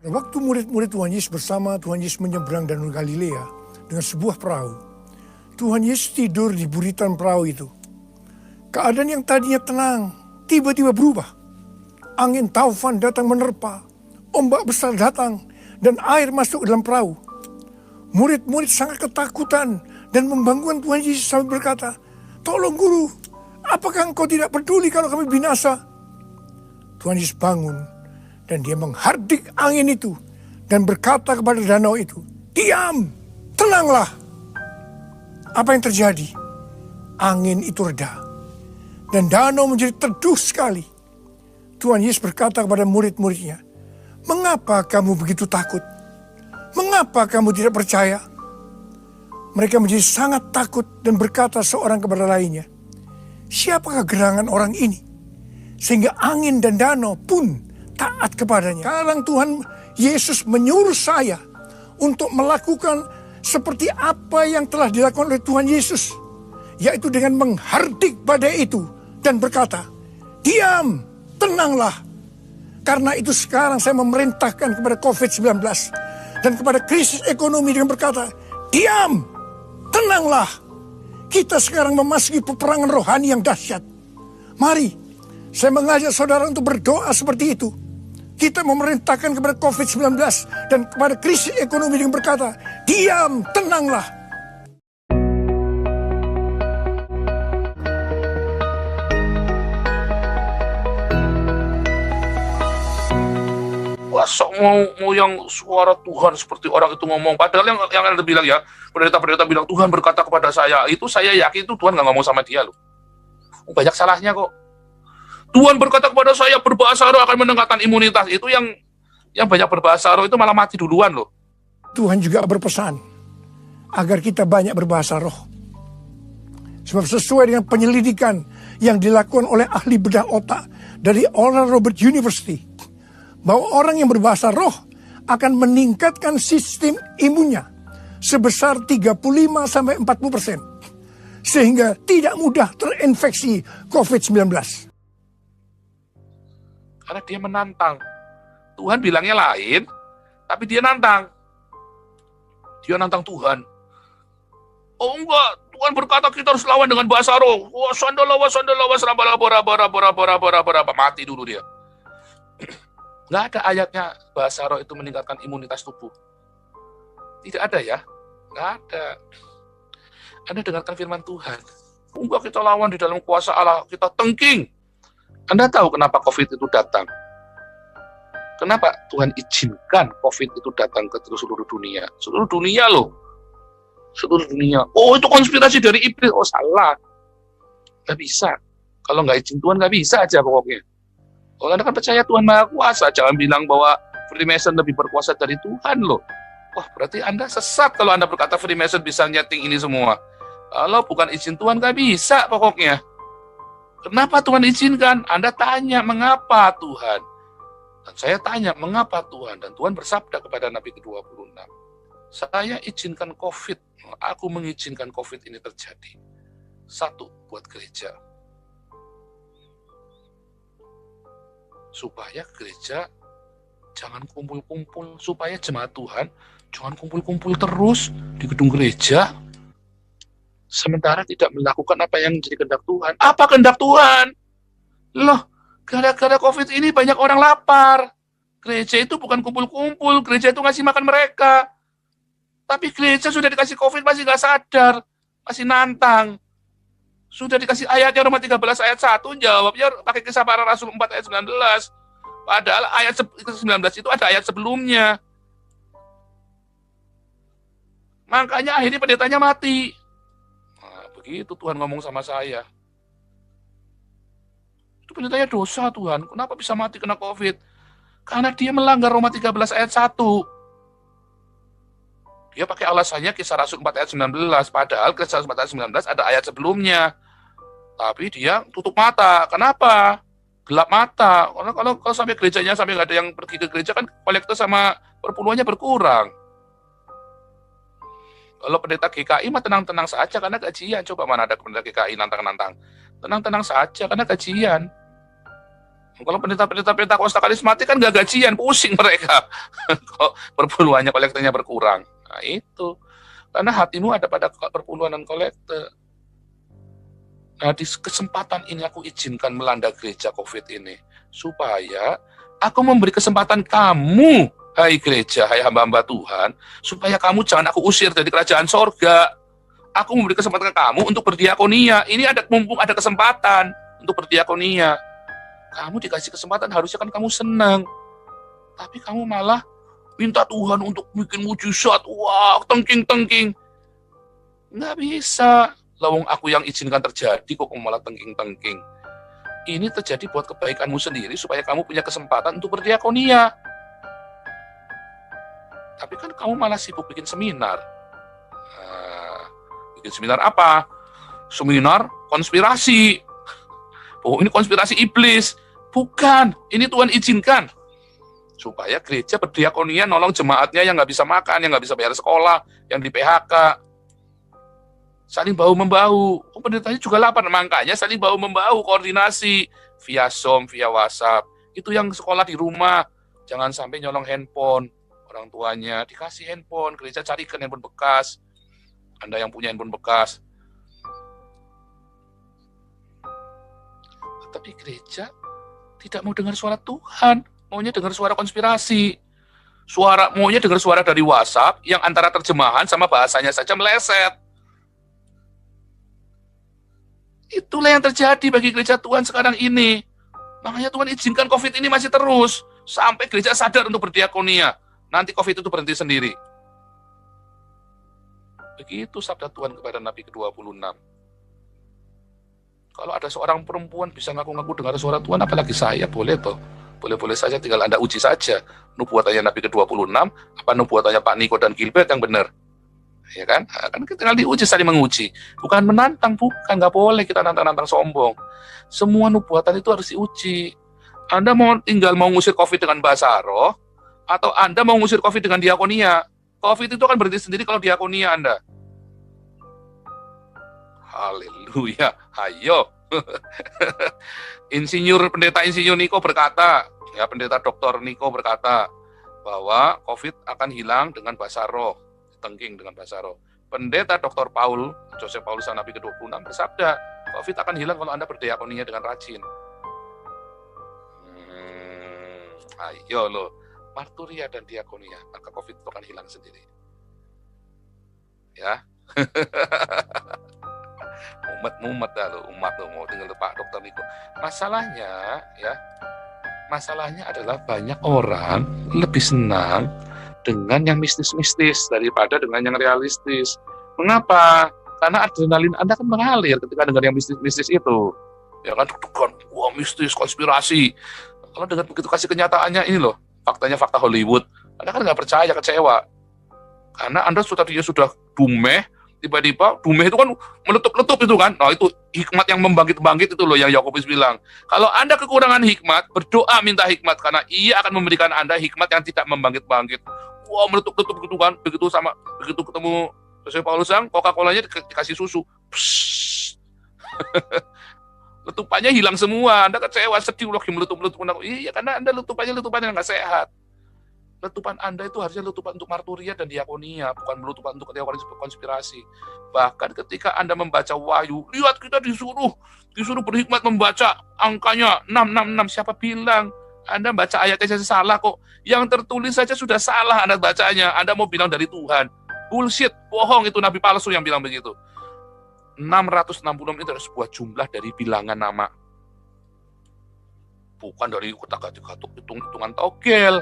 Waktu murid-murid Tuhan Yesus bersama Tuhan Yesus menyeberang Danau Galilea dengan sebuah perahu, Tuhan Yesus tidur di buritan perahu itu. Keadaan yang tadinya tenang, tiba-tiba berubah. Angin taufan datang menerpa, ombak besar datang, dan air masuk ke dalam perahu. Murid-murid sangat ketakutan dan membangunkan Tuhan Yesus sambil berkata, "Tolong guru, apakah engkau tidak peduli kalau kami binasa?" Tuhan Yesus bangun dan dia menghardik angin itu dan berkata kepada danau itu, "Diam, tenanglah." Apa yang terjadi? Angin itu reda dan danau menjadi teduh sekali. Tuhan Yesus berkata kepada murid-muridnya, "Mengapa kamu begitu takut? Mengapa kamu tidak percaya?" Mereka menjadi sangat takut dan berkata seorang kepada lainnya, "Siapakah gerangan orang ini? Sehingga angin dan danau pun taat kepadanya." Sekarang Tuhan Yesus menyuruh saya untuk melakukan seperti apa yang telah dilakukan oleh Tuhan Yesus, yaitu dengan menghardik badai itu dan berkata, "Diam, tenanglah." Karena itu sekarang saya memerintahkan kepada COVID-19 dan kepada krisis ekonomi dengan berkata, "Diam, tenanglah." Kita sekarang memasuki peperangan rohani yang dahsyat. Mari, saya mengajak saudara untuk berdoa seperti itu. Kita memerintahkan kepada COVID-19 dan kepada krisis ekonomi dengan berkata, "Diam, tenanglah." Wah, sok mau yang suara Tuhan seperti orang itu ngomong. Padahal yang Anda bilang ya, pendeta-pendeta bilang Tuhan berkata kepada saya, itu saya yakin itu Tuhan nggak ngomong sama dia loh. Banyak salahnya kok. Tuhan berkata kepada saya berbahasa roh akan meningkatkan imunitas. Itu yang banyak berbahasa roh itu malah mati duluan loh. Tuhan juga berpesan agar kita banyak berbahasa roh. Sebab sesuai dengan penyelidikan yang dilakukan oleh ahli bedah otak dari Oral Roberts University, bahwa orang yang berbahasa roh akan meningkatkan sistem imunnya sebesar 35-40%. Sehingga tidak mudah terinfeksi COVID-19. Karena dia menantang. Tuhan bilangnya lain, tapi dia nantang. Dia nantang Tuhan. Oh enggak, Tuhan berkata kita harus lawan dengan bahasa roh. Wah, sandala, mati dulu dia. Nggak ada ayatnya bahasa roh itu meningkatkan imunitas tubuh. Tidak ada ya. Nggak ada. Anda dengarkan firman Tuhan. Enggak, kita lawan di dalam kuasa Allah. Kita tengking. Anda tahu kenapa COVID itu datang? Kenapa Tuhan izinkan COVID itu datang ke seluruh dunia? Seluruh dunia loh. Seluruh dunia. Oh, itu konspirasi dari iblis. Oh, salah. Nggak bisa. Kalau nggak izin Tuhan, nggak bisa aja pokoknya. Kalau Anda kan percaya Tuhan Maha Kuasa, jangan bilang bahwa Freemason lebih berkuasa dari Tuhan loh. Wah, berarti Anda sesat kalau Anda berkata Freemason bisa nyeting ini semua. Kalau bukan izin Tuhan, nggak bisa pokoknya. Kenapa Tuhan izinkan? Anda tanya, mengapa Tuhan? Dan saya tanya, mengapa Tuhan? Dan Tuhan bersabda kepada Nabi ke-26, saya izinkan COVID, aku mengizinkan COVID ini terjadi. Satu, buat gereja. Supaya gereja jangan kumpul-kumpul, supaya jemaat Tuhan jangan kumpul-kumpul terus di gedung gereja, sementara tidak melakukan apa yang menjadi kehendak Tuhan. Apa kehendak Tuhan? Loh, gara-gara COVID ini banyak orang lapar. Gereja itu bukan kumpul-kumpul, gereja itu ngasih makan mereka. Tapi gereja sudah dikasih COVID masih nggak sadar, masih nantang. Sudah dikasih ayatnya Roma 13 ayat 1, jawabnya pakai Kisah Para Rasul 4 ayat 19. Padahal ayat 19 itu ada ayat sebelumnya. Makanya akhirnya pendetanya mati. Nah, begitu Tuhan ngomong sama saya. Itu pendetanya dosa Tuhan. Kenapa bisa mati kena COVID? Karena dia melanggar Roma 13 ayat 1. Dia pakai alasannya Kisah Rasul 4 ayat 19. Padahal Kisah Rasul 4 ayat 19 ada ayat sebelumnya. Tapi dia tutup mata. Kenapa? Gelap mata. Karena kalau sampai gerejanya sampai nggak ada yang pergi ke gereja kan kolektor sama perpuluhannya berkurang. Kalau pendeta GKI mah tenang-tenang saja karena gajian. Coba mana ada pendeta GKI nantang-nantang. Tenang-tenang saja karena gajian. Kalau pendeta-pendeta Pentakosta karismatik kan nggak gajian, pusing mereka. Kok perpuluhannya kolektenya berkurang. Nah itu. Karena hatimu ada pada perpuluhan dan kolekte. Nah di kesempatan ini aku izinkan melanda gereja COVID ini. Supaya aku memberi kesempatan kamu, hai gereja, hai hamba-hamba Tuhan, supaya kamu jangan aku usir dari kerajaan sorga. Aku memberi kesempatan kamu untuk berdiakonia. Ini mumpung ada kesempatan untuk berdiakonia. Kamu dikasih kesempatan, harusnya kan kamu senang. Tapi kamu malah minta Tuhan untuk bikin mujizat. Wah, tengking-tengking. Nggak bisa. Lawang aku yang izinkan terjadi, kok kamu malah tengking-tengking. Ini terjadi buat kebaikanmu sendiri, supaya kamu punya kesempatan untuk berdiakonia. Tapi kan kamu malah sibuk bikin seminar. Nah, bikin seminar apa? Seminar konspirasi. Oh, ini konspirasi iblis. Bukan, ini Tuhan izinkan. Supaya gereja berdiakonia nolong jemaatnya yang nggak bisa makan, yang nggak bisa bayar sekolah, yang di PHK. Saling bahu-membahu. Oh, pendetanya juga lapar, makanya saling bahu-membahu, koordinasi. Via Zoom, via WhatsApp. Itu yang sekolah di rumah. Jangan sampai nyolong handphone. Orang tuanya dikasih handphone, gereja carikan handphone bekas. Anda yang punya handphone bekas. Tapi gereja tidak mau dengar suara Tuhan, maunya dengar suara konspirasi. Maunya dengar suara dari WhatsApp yang antara terjemahan sama bahasanya saja meleset. Itulah yang terjadi bagi gereja Tuhan sekarang ini. Makanya Tuhan izinkan COVID ini masih terus, sampai gereja sadar untuk berdiakonia. Nanti COVID itu berhenti sendiri. Begitu sabda Tuhan kepada Nabi ke-26. Kalau ada seorang perempuan bisa ngaku-ngaku dengar suara Tuhan, apalagi saya, boleh toh. Boleh-boleh saja, tinggal Anda uji saja. Nubuatannya Nabi ke-26, apa nubuatannya Pak Niko dan Gilbert yang benar. Ya kan? Nah, kan kita tinggal diuji, saling menguji. Bukan menantang, bukan. Nggak boleh kita nantang-nantang sombong. Semua nubuatan itu harus diuji. Anda tinggal mau ngusir COVID dengan bahasa roh, atau Anda mau ngusir COVID dengan diakonia. COVID itu akan berhenti sendiri kalau diakonia Anda. Haleluya, ayo. Pendeta Insinyur Niko berkata, ya pendeta Dr. Niko berkata, bahwa COVID akan hilang dengan bahasa roh, tengking dengan bahasa roh. Pendeta Dr. Joseph Paulus Nabi ke-26 bersabda, COVID akan hilang kalau Anda berdiakonia dengan rajin. Ayo loh, marturia dan diakonia, maka COVID itu akan hilang sendiri. Ya. Umat lo mau tinggal Pak Dokter Niko. Masalahnya adalah banyak orang lebih senang dengan yang mistis-mistis daripada dengan yang realistis. Mengapa? Karena adrenalin Anda kan mengalir ketika dengar yang mistis-mistis itu. Ya kan, deg-degan, wah mistis, konspirasi. Kalau dengan begitu kasih kenyataannya ini loh, faktanya fakta Hollywood, Anda kan nggak percaya, kecewa. Karena Anda sudah bumeh, tiba-tiba bumeh itu kan meletup-letup itu kan. Nah itu hikmat yang membangkit-bangkit itu loh yang Yakobus bilang. Kalau Anda kekurangan hikmat, berdoa minta hikmat karena Ia akan memberikan Anda hikmat yang tidak membangkit-bangkit. Wah meletup-letup gitu kan. Begitu ketemu Joseph Paulus yang Coca-Colanya dikasih susu. Letupannya hilang semua. Anda kecewa, sedih lagi meletup-letup. Iya karena Anda letupannya nggak sehat. Letupan Anda itu harusnya letupan untuk marturia dan diakonia, bukan letupan untuk teori konspirasi. Bahkan ketika Anda membaca Wahyu, lihat kita disuruh berhikmat membaca angkanya 666. Siapa bilang Anda baca ayatnya saja salah kok? Yang tertulis saja sudah salah Anda bacanya. Anda mau bilang dari Tuhan. Bullshit, bohong, itu nabi palsu yang bilang begitu. 666 itu adalah sebuah jumlah dari bilangan nama. Bukan dari kutak-katuk hitung-hitungan togel.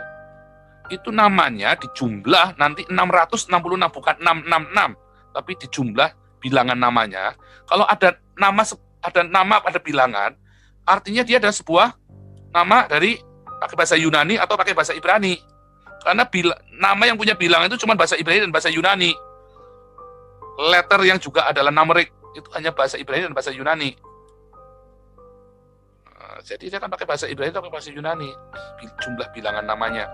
Itu namanya dijumlah nanti 666, bukan 666, tapi dijumlah bilangan namanya. Kalau ada nama pada bilangan, artinya dia adalah sebuah nama dari pakai bahasa Yunani atau pakai bahasa Ibrani. Karena nama yang punya bilangan itu cuma bahasa Ibrani dan bahasa Yunani. Letter yang juga adalah numerik itu hanya bahasa Ibrani dan bahasa Yunani. Jadi dia akan pakai bahasa Ibrani atau pakai bahasa Yunani, jumlah bilangan namanya.